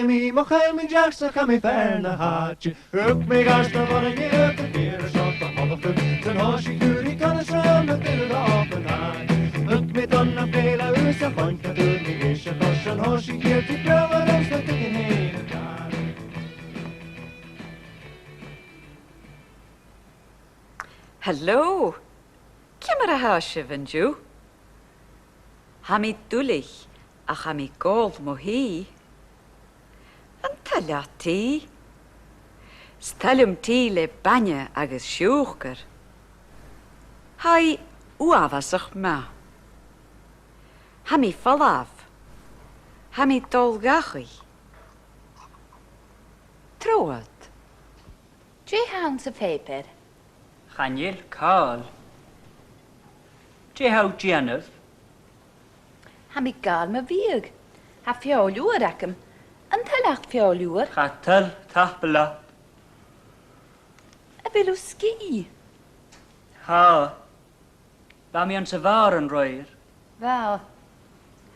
mi mochael mi jacksa kam mi ferne hatje. Uk mi gasta var en uk bir shot of half. Sen hoshi kuri kan shram til open hat. Uk mi donna pela usa fanka du mi isha koshan hoshi kirti pröva rösta till hela kar. Hello. Kimara hashiv and you. Hami dulich, a hami gold mohi. An ti. Stalium ti le banya agus siúchar. Hai uavasach ma. Hami falav. Hami dolgachi. Troad. Dre hounds of paper. Chanil Carl. Dre how Gianov. Ha mi gal ma viag. Ha fiolúar acum. An talacht fiolúar. Chatal tahbala. A vilú ski. Ha. Ba mi an savar an roir. Wel.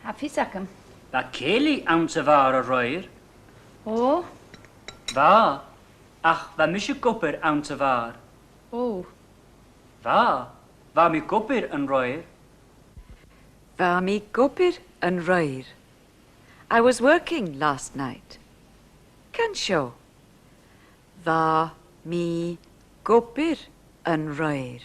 Ha fis acum. Ba keli an savar an roir. O. Va. Ach, va misje kopper an savar. O. Va. Va mi kopper an roir. Va mi gopir an roir. I was working last night. Can show. Va mi gopir an roir.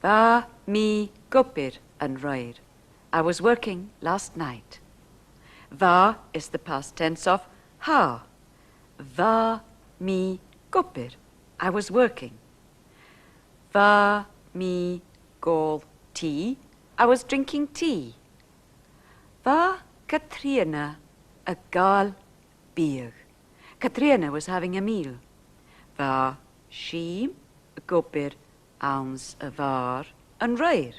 Va mi gopir an roir. I was working last night. Va is the past tense of ha. Va mi gopir. I was working. Va mi gol tea. I was drinking tea. Va Katrina a gal beer. Katrina was having a meal. Va she gopir ounce a var an roir.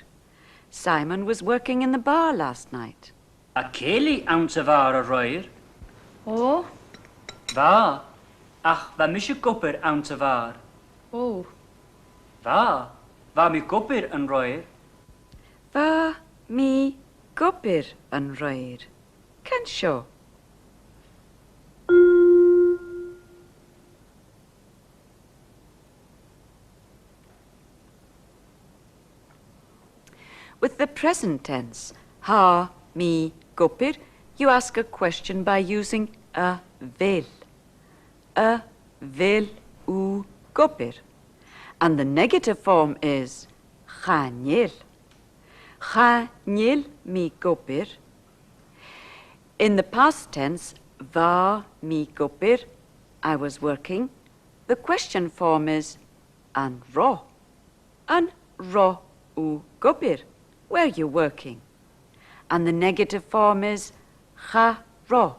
Simon was working in the bar last night. A keli an savar an roir. O. Va. Ach, va misje kopper an savar. O. Va. Va mi kopper an roir. Va mi gopir an roir. Can show. With the present tense, ha, mi, gopir, you ask a question by using a vil. A vil u gopir. And the negative form is chanil. Chanil mi gopir. In the past tense, va mi gopir, I was working. The question form is an ro. An ro u gopir. Where you working? And the negative form is cha ro.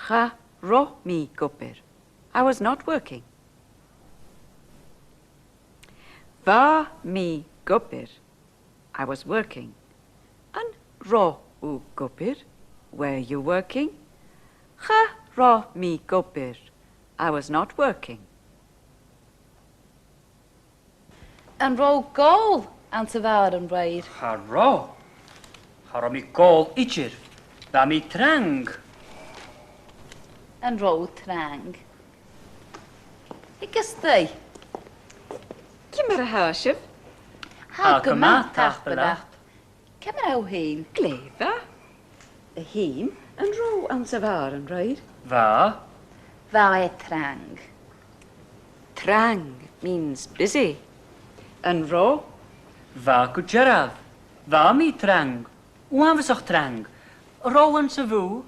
Cha ro mi gopir. I was not working. Va mi gopir. I was working. An ro u gopir. Where you working? Cha ro mi gopir. I was not working. An ro gol. An savar an roir. Ha ro. Ha ro mi gol itcher. Va mi trang. An ro trang. Ikas thai. Kimara hashiv. Ha gama tahbala. Cymar au hyn. Gleva. A him and ro an savar an roir. Va. Va e trang. Trang means busy. And ro. Va kujarav. Va mi trang. Wan was och trang. Rowan sa vu.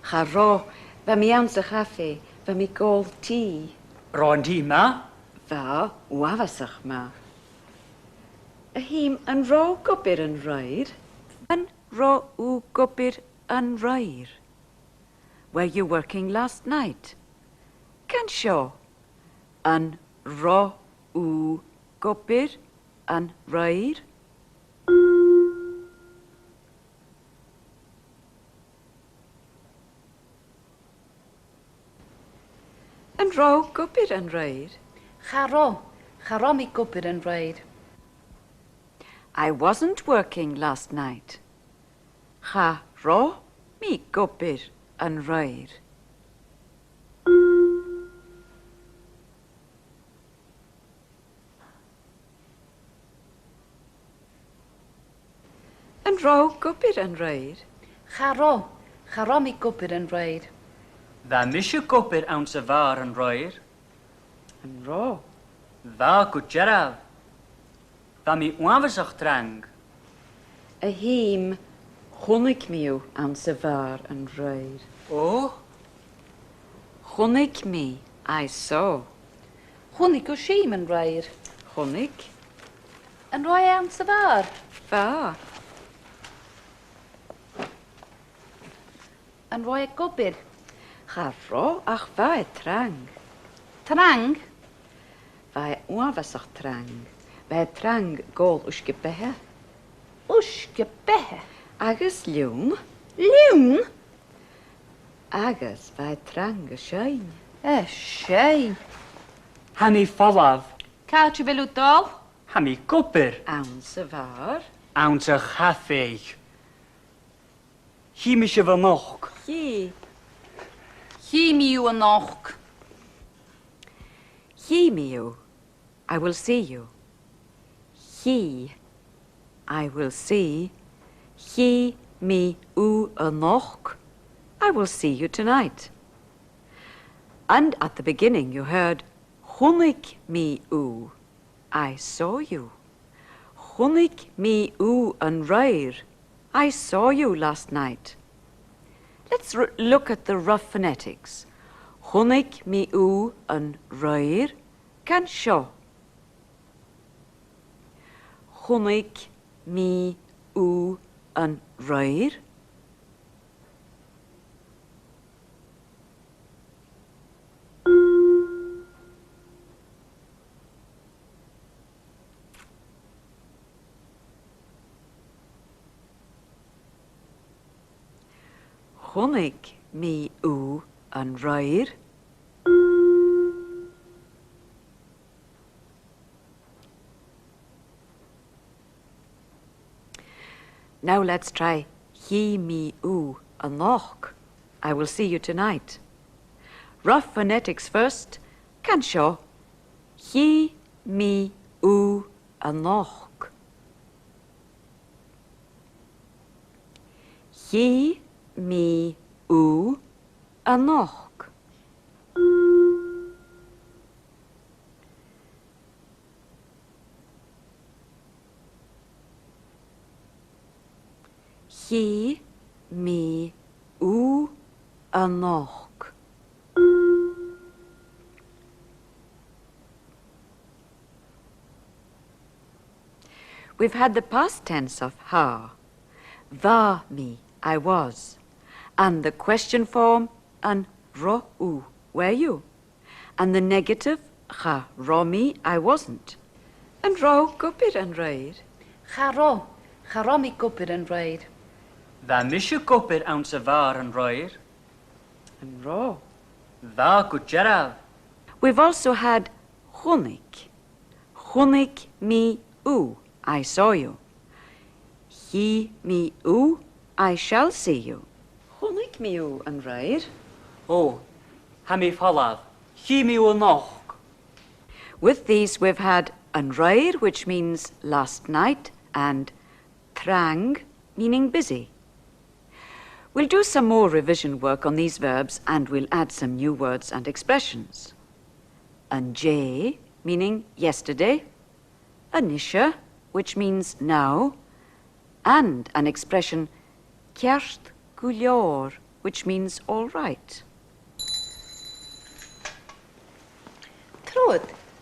Cha ro. Va mi an sa café. Va mi gol tea. Rowan di ma. Va wavasach ma. A him and ro gopir an roir. An ro u gopir an roir. Were you working last night? Can show. An ro u gopir an roir. An ro gopir an roir. Cha ro. Cha ro mi gwbyr yn roir. I wasn't working last night. Cha ro mi gobir an roir. An ro gobir an roir. Charo mi gwbyr yn rhaid. Dda misio gwbyr awn sy far yn roer. An ro. Dda gwtjeraf. Dda mi wafasach drang. A hím chonig miw an sa var an roir. O? Chonig mi I saw. Chwnig o sîm yn rhaid. Chonig Yn rhoi am sa far. va. Yn rhoi e gwbyr. Cha ro ach va e trang. Trang. Va e wafasach trang. Va e trang gol uske behe. Wsg y behe. Agus liwm. Liwn. Agus va e trang y siein. Siei. Ha mi ffolaf. Cael ti fel wdol? Ha mi gwbyr Awn sa var. awn sy chaffeig. Hi misio fy moch. Hi. Hi mi yw yn och. Hi miw. I will see you. He. I will see. He mi u anoch. I will see you tonight. And at the beginning you heard Chonig mi u. I saw you. Chonig mi u an roir. I saw you last night. Let's look at the rough phonetics. Chonig mi u an roir can sio. Chonig mi u an roir. Chonig mi u an roir. Now let's try he mi u anoch. I will see you tonight. Rough phonetics first. Can sio. He mi u anoch. He mi u anoch. He mi u anoch. We've had the past tense of ha. Va mi, I was. And the question form, an ro u, were you? And the negative, cha ro mi, I wasn't. And ro gubir an roir. Charo mi gwbyr yn rhaid. Dda misio gwbyr awn sy far yn roer. And ro. Dda gwtjeraf. We've also had chonig. Chonig mi u, I saw you. He mi u, I shall see you. Chonig mi u an roir. O, ha mi ffolaf. Hi mi o noch. With these we've had an roir, which means last night, and trang, meaning busy. We'll do some more revision work on these verbs and we'll add some new words and expressions. An jay, meaning yesterday. Anisha, which means now. And an expression, ceart gwylior, which means all right.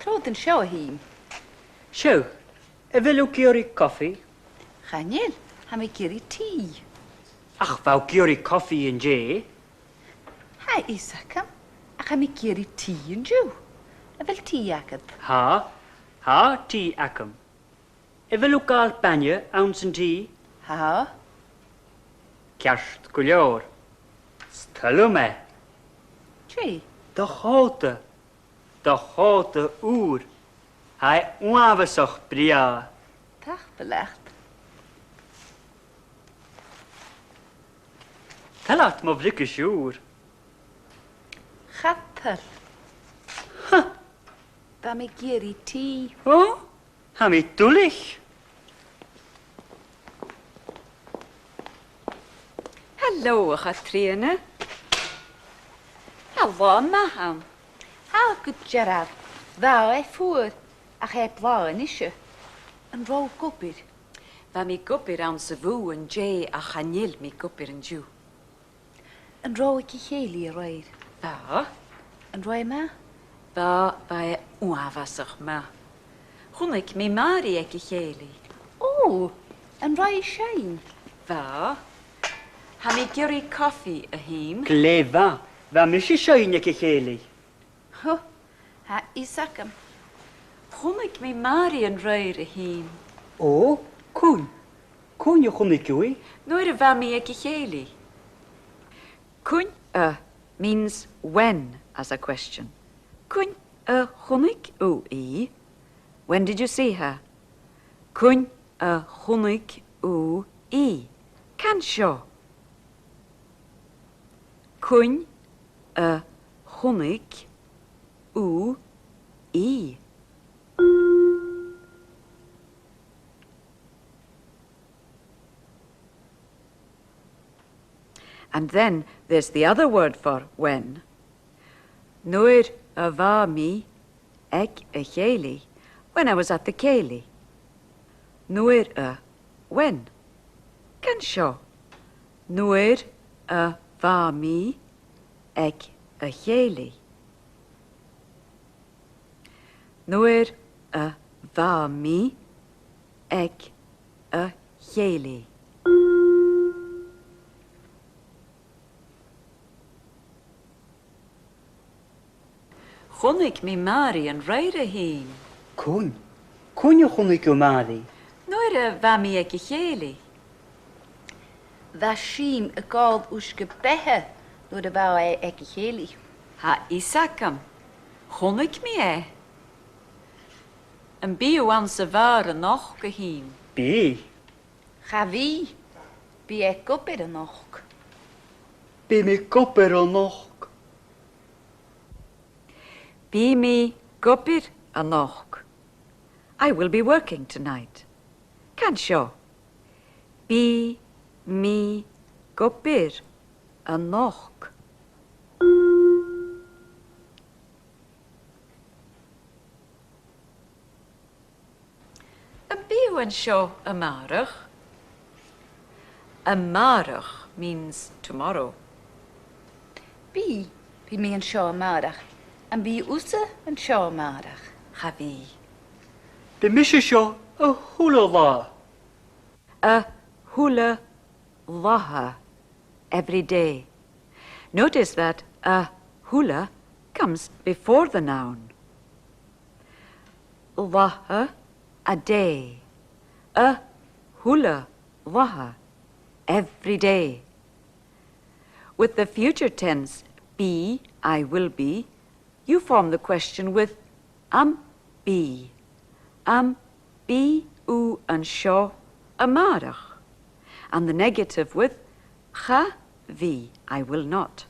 Trod yn sio hîm. Sio, efelyw gyri coffi? Chanel, ha mi giri tî. Ach, fawr gyri coffi yn je? Ha isacam, ac ha mi giri tî yn jiw. A fel tî acad. Ha, ti acam. Efelyw gael banya awn sy'n ti? Ha? Ceart gwylior. Stylw me. Tri? Da chota ŵr. Hai wafasach bria. Tach belecht. Talat mo blicke siŵr. Chapel. Ba mi giri ti. O, ha mi dwlich. Hallo, Katrine. Hallo, Maham. How good Gerard. Thou e ffwr. Ach e blaen isio. Yn rôl gwbyr. Va mi gupir aan se vu en jay a chanil mi gupir en ju. Yn rôl i chéli roed. Va, Yn roi ma. va e uavasach ma. Hunik mi mari ek cheli. O, yn roi siein. Va, ha mi gyrru coffi a him. Clefa. Va mi si sioen ag cheli. Ho, ha isacam. Hunik mi mari en reur a him. O, cwn. Cwn yw chwmni cwy. Noir va mi ek cheli. Kun means when as a question. Kun hunik u I. When did you see her? Kun hunik u I. Kan sio. Kun hunik u I. And then there's the other word for when. Noir va mi ek a cheli when I was at the Cayley. Noir when. Can sio. Noir va mi ek a cheli. Noir va mi ek a cheli. Chunnig mi mari an reire heen. Cwn. Cwn yw chwmni cw mari. Noir va mi ek cheli. Dda siem y gold wsge behe. Door de bouw e chéli. Ha isakam. Chunnig mi e. Een bio aan se ware nog geheen. Bi. Ga wie. Bi e gwbyr yn och. Bi mi goper o noch. Be me gupir a noch. I will be working tonight. Can sio. Be me gupir a noch. A bio and sio a marach. A marach means tomorrow. Bi. Bi mi yn sio amarach. Yn bi wsa yn sio amarach. Javi. Bi mi si sio a hwla la. A hula laha every day. Notice that a hula comes before the noun. Laha, a day. A hula laha every day. With the future tense be, I will be, you form the question with be. Be u and sho amarach. And the negative with vi, I will not.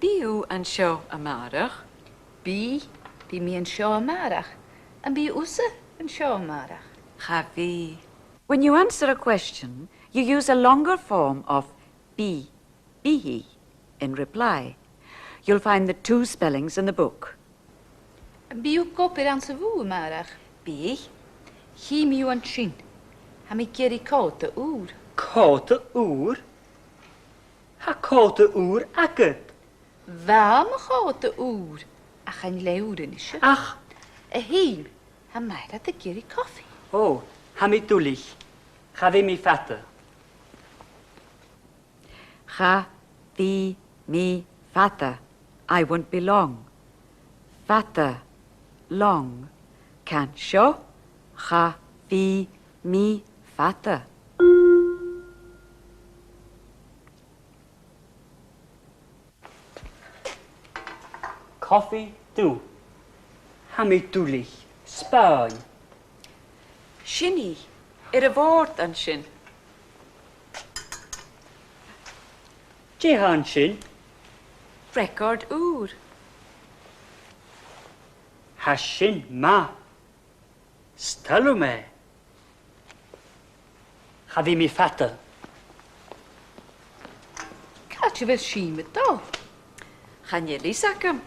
Be u and sho amarach. Bi. Bi mi yn sio amarach. Yn bi wsa yn sio amarach. Javi. When you answer a question, you use a longer form of be, bihi, in reply. You'll find the 2 spellings in the book. Yn bi w gwbyr an se fw amarach. Be, Hi mi yw yn trin. Ha mi geri cod y wr. Cod y ŵr. Ha cod y ŵr agyd. Fa ma cod y wr. A chan lewr yn isio. Ach. Y hyn. Ha mair at y geri coffi. O, ha mi dwlich. Ha fi mi ffata. fi, mi, fata. I won't be long. Fata, long. Can sio. Fi, mi, fata. Coffi, dw. Ha mi dwlich. Sbaen. Shinny, Ir a bhórt an sin. Jehan sin, Record úr. ha sin ma. Stalw me. Ha fi mi ffata. Catch bhfuil síime dó. Chanel isacum.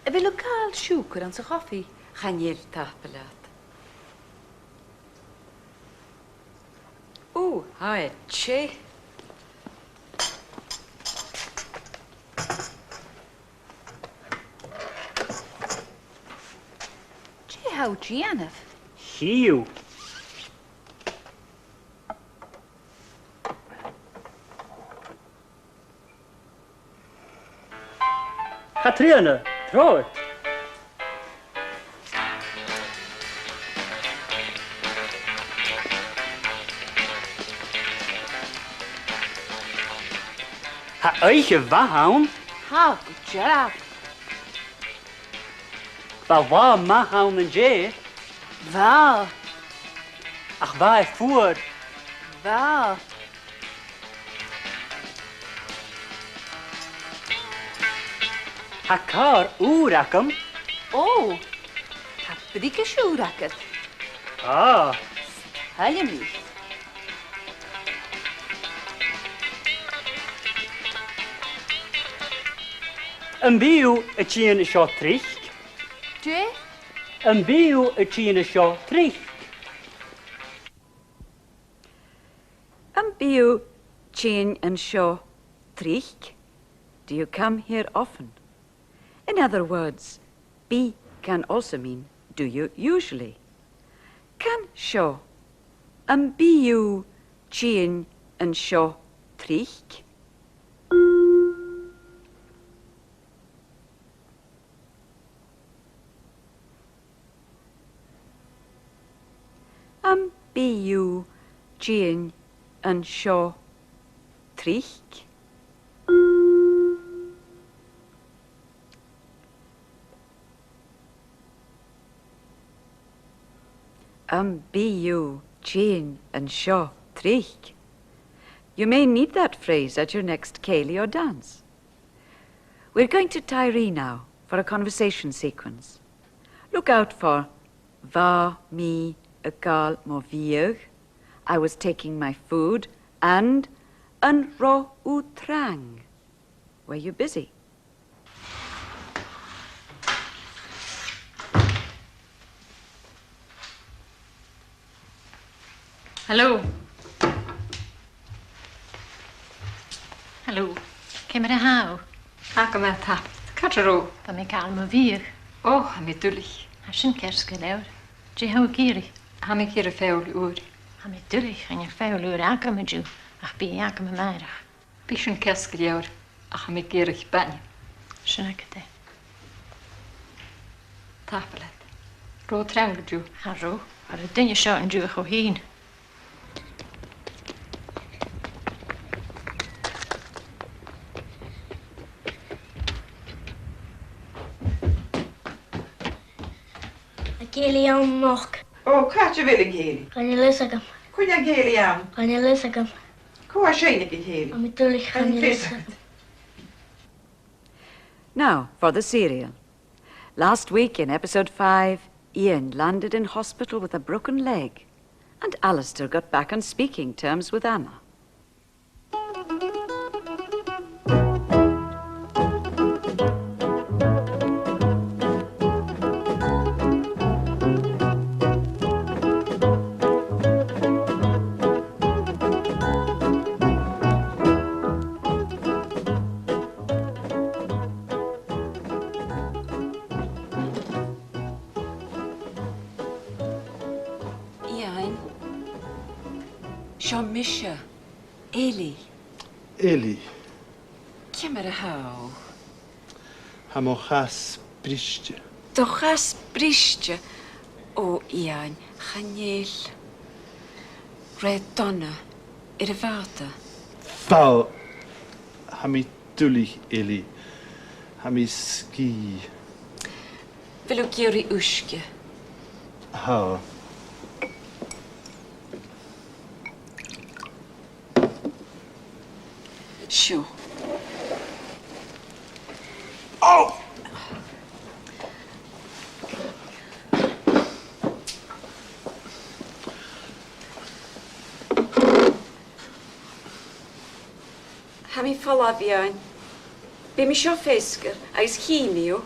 A bhfuil gáil siúcar an sa chofií. Chanel tapelat. Ooh, hi, che. Dé how Gianaf. Hiw. Katriana, troed. Ha eiche wahaun, Ha, go Gerard. wa wa mahaun en je, Vá, ach wa e fuer. vá. Ha kar oerakam. Ó, ha bríce siúrachad. Ah, Haile mí. een biw y tîn y sio tricht. Dé? Een biw y tîn y sio tricht. Biu chin and shaw trich. Do you come here often? In other words, be can also mean do you usually. Can shaw. Biu chin and shaw trich. Biu chin and shaw trich. Biu chin and shaw trich. You may need that phrase at your next ceili or dance. We're going to Tyree now for a conversation sequence. Look out for va, mi, a gal, mo vier. I was taking my food, and yn ro u trang. Were you busy? Hallo. Hallo. Cymru haw. Ac yma ta. Cadro. Ba mi gael my fyr. O, ha mi dwlich. A sy'n cersga lewr. Dwi haw giri. Ha mi gyr y ffewl ŵr. A mi dylich yn y ffewl yw'r agam y diw. Ach bi agam y mairach. Bis yn cesg liawr. A ha mi gyr eich ben. Sy'n ag ydy. Tapelet. Ro trang diw. Harro. Ar y dyn i sio yn diw o hun. Géili am moch. O, catch fel yn heli. Gan i lysagam. Cwnia heli am. Gan i lysagam. Cwa seinig i heli. A mi dwlich gan i lysagam. Now, for the serial. Last week in episode 5, Ian landed in hospital with a broken leg, and Alistair got back on speaking terms with Anna. Ian, Sean Misha, Eli, Eli, Cymru haw. hamochas bristje. Dochas bristje. O, Ian, chanel. Red donna, i'r y fawda. Fal, hami dwlich Eli. Hami ski. Fel o gyri wsge. Ha. Sure. Oh! Ha mi falafiain. Be mi sio ffesgyr, ais chiniw.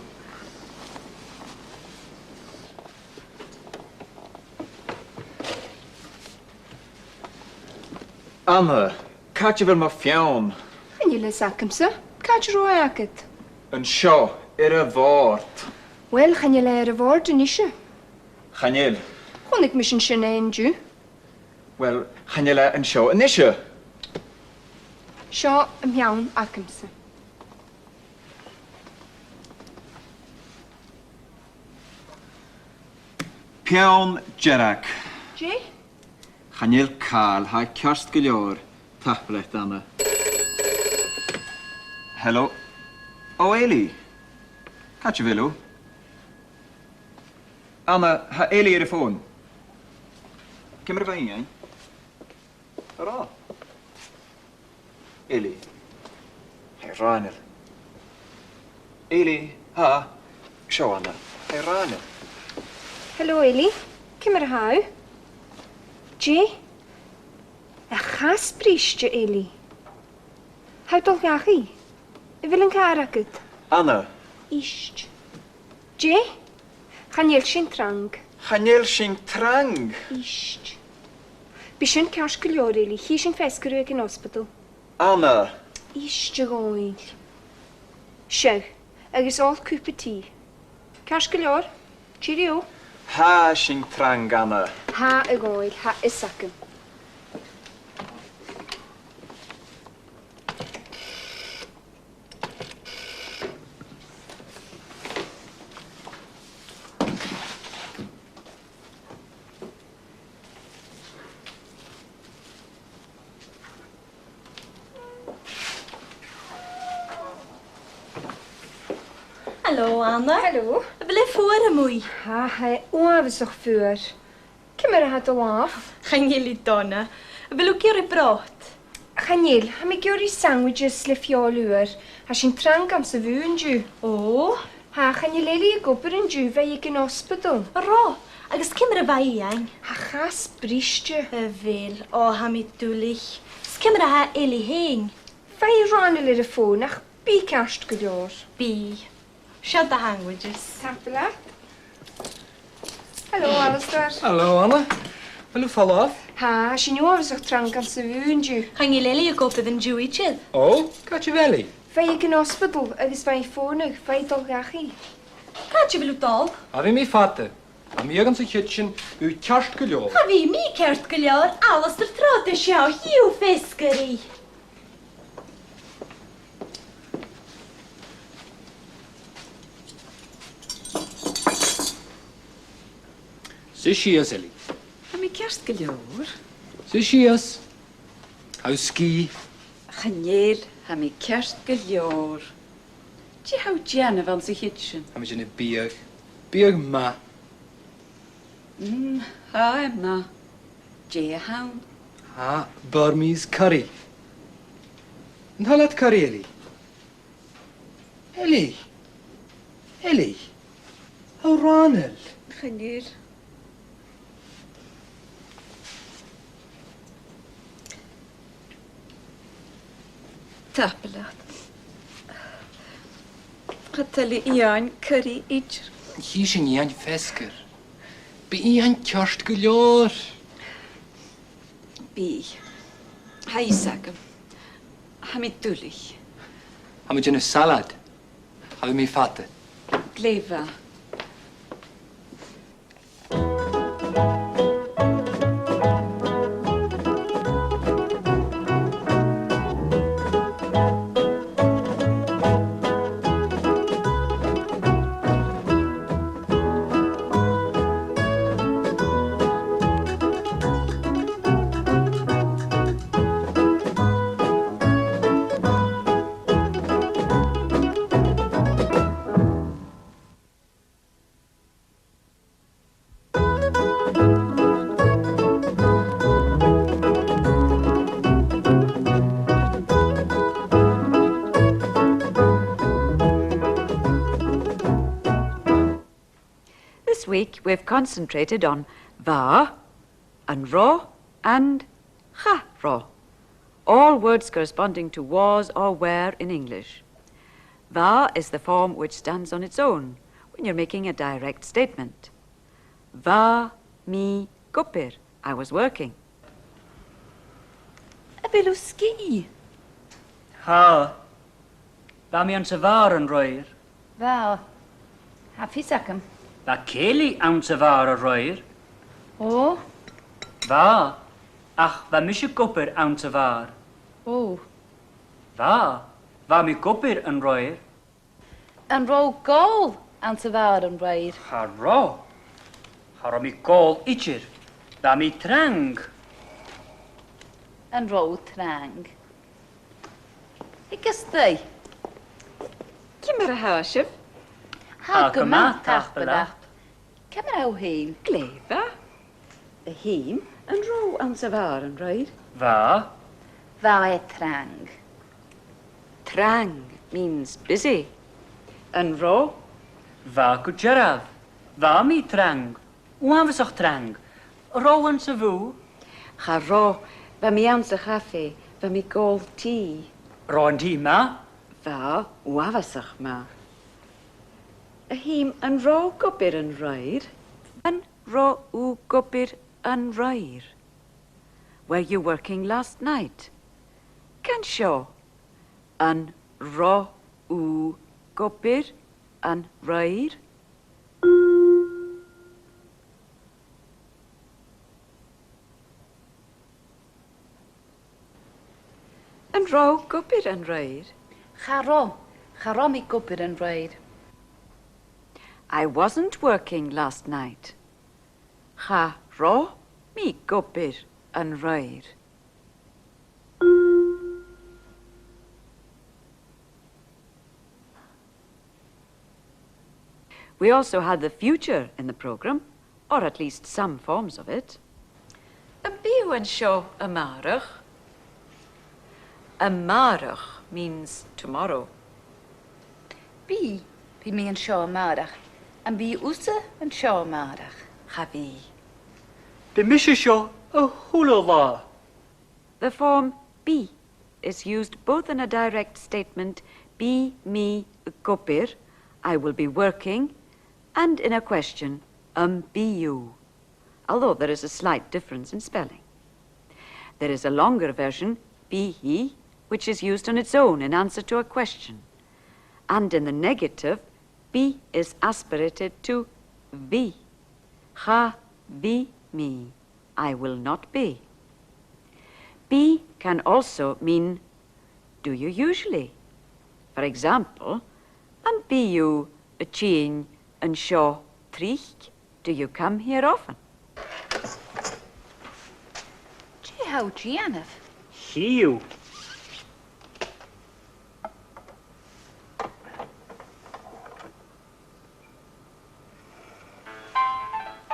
Anna, catch fel mae ffiawn. En je les akemse? Catch roi aket. Yn sio, y fort. Wel, gaan je leren woorden isje. Chanel. Kon ik misschien sheneen ju. Wel, chanel yn sio yn isio. Sio ym iawn akemse. Piawn Jerac. Je? Chanel Carl, ha cast gilior. Tablet, Anna. Hello. O, Eli. Catch felw. Anna, ha Eli ar y ffôn. Cymru fe un, Ro. Eli. Hei, Ranel. Eli, ha. Sio, Anna. Hei, Ranel. Hallo Eli. Kimmer hou. Je? Een gaspriestje Eli. Houd toch gachi. Ik wil een karaket. Anna. Isht. Je? Gaan je shin trang. Chanel sy'n trang. Isht. Bishin karskulior Eli. Hier shin feskeruig in hospital. Anna. Isht je goeil. Sjeg. Is all cúpa tí. Karskulior. Cheerio. Ha sy'n trang, Anna. Ha y goeil. Ha isacum. Hallo, Anna. Hallo. Wil je voor moei? Ha, hij oavesig vuur. Kimmer had al af. Gaan jullie tonnen? Wil ik jullie brood? Chanel, ha mi gyri sandwiches le fiolwr. Ha sy'n trang am sy fyw yn jw. O? Ha, chaneleli y gwbyr yn jw fe i gyn hospital. Ro, agos cymryd fa iang. Ha chas bristje. Y fel, o ha mi dwlich. Cymryd ha eli heng. Fe i ranel yr y ffôn ach bi cast gydior. Bi. Siad a sandwiches. Tapela. Hallo, Alistair. Hallo, Anna. Wil u fall off? Ha, sy'n oavesig trang am sy fyw yn jw. Gaan jullie eli ook op een juwitje? Oh, catch je valley. Fe i gyn hospital agos fe i ffôn ag fe i dolgachi. Gaat je wil op dal? Har vi mi fatte? Am jørgens i kitchen, u kjærst guljover. Ha vi mi kerst guljar, alles er tråd til sjå, hiu fiskeri. Sishias, Ellie. Ha mi kerst gelior. Sishias. Hou ski. Chanel, ha mi kerst gelior. Ti hau Gianna van sy kitchen. Am is in een bier. Bier ma. Ha emna. Je haun. Ha, Burmese curry. En halat curry, Ellie. Ellie. Ellie. Hou Ranel. Chanel. Tapelat. Gatali ian curry ich. Hier is een Jan Vesker. Bij Jan kjærst guljover. Bi. Ha isagam. Ha mi dwlich. Am is in een salad. Hou mi fatte. Gleva. week we've concentrated on va and ro and cha ro, all words corresponding to was or were in English. Va is the form which stands on its own when you're making a direct statement. Va mi gupir, I was working. A bilw ski. Ha. Va mi an sa var an roer. Va. Hapus ac am. Va Kaylee an sa var an roer. O. Va. Ach, va misje gupir an sa var. O. Va. Va mi gupir an roer. An ro gol an sa var an raid. Ha ro. Ha ro mi gol itcher. Va mi trang. An ro trang. Ikas dy. Cymmer a hawsif, Ha gyma tach bydach. Cymmer aw hyn. gleifa. Y hyn yn ro an sa var yn roed. Va. Va e trang. Trang means busy. Yn ro, Va kujeraf. Va mi trang. Wan was och trang. Ro an sa vu. cha ro, fa mi an sa chaffe, fa mi gol ti. Ro an di ma. Fa wafasach ma. Y hym yn ro gobir yn roed. Yn ro w gobir yn roer. Were you working last night? Can show. Yn ro w gobir yn roer. Yn ro gobir yn roer. Charo. Charo mi gwbyr yn raid. I wasn't working last night. Cha ro mi gobir yn roer. We also had the future in the programme, or at least some forms of it. Y byw yn sio ymarach. Ymarach means tomorrow. Bi. Bi mi yn sio ymarach. An bi wsa yn sio ymarach. Cha fi. De misje sjo a hula la. The form be is used both in a direct statement, be me gobir, I will be working, and in a question, be you, although there is a slight difference in spelling. There is a longer version, be he, which is used on its own in answer to a question. And in the negative, be is aspirated to be. Ha be me, I will not be. Be can also mean, do you usually? For example, and be you a cheen and shaw trich? Do you come here often? Gee, how Gianif. Hiu.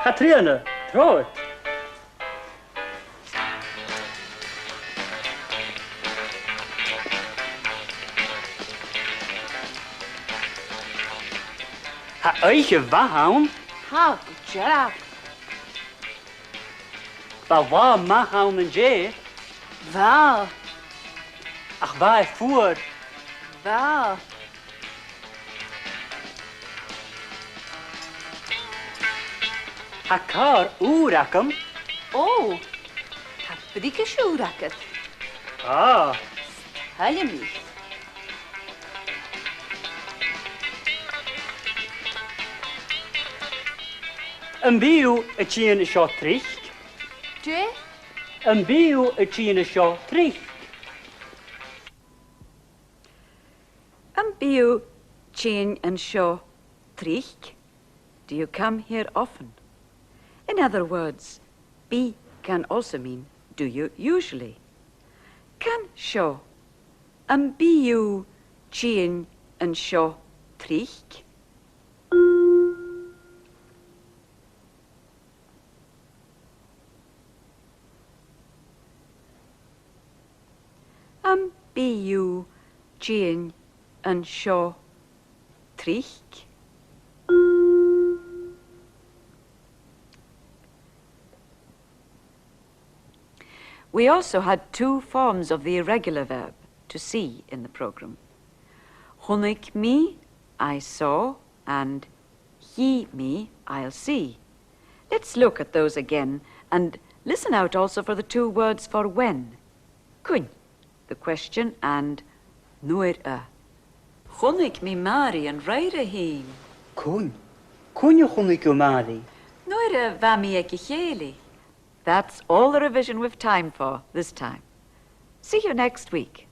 Katriana, throw it. Ha eiche wahaun, Ha, Gerard. ba wa mahaun en je, Va. ach wa e fuhr, Va. ha kar urakam, O. Ha brike siwraket. ah, Halje mi. en biu a chien sjo trich, Je? en biu a chien sjo trich. Biu cheen and shaw trich? Do you come here often? In other words, be can also mean, do you usually? Can shaw. Biu cheen and shaw trich? Biu cheen and shaw trich? We also had 2 forms of the irregular verb, to see, in the programme. Chonig me, I saw, and he me, I'll see. Let's look at those again and listen out also for the 2 words for when. Cwn, the question, and nuair a. Chonig me Mari and rair a heen. Cwn. Cwn yw chwnig yw Mari. Nuair a va mi ag chéli. That's all the revision we've time for this time. See you next week.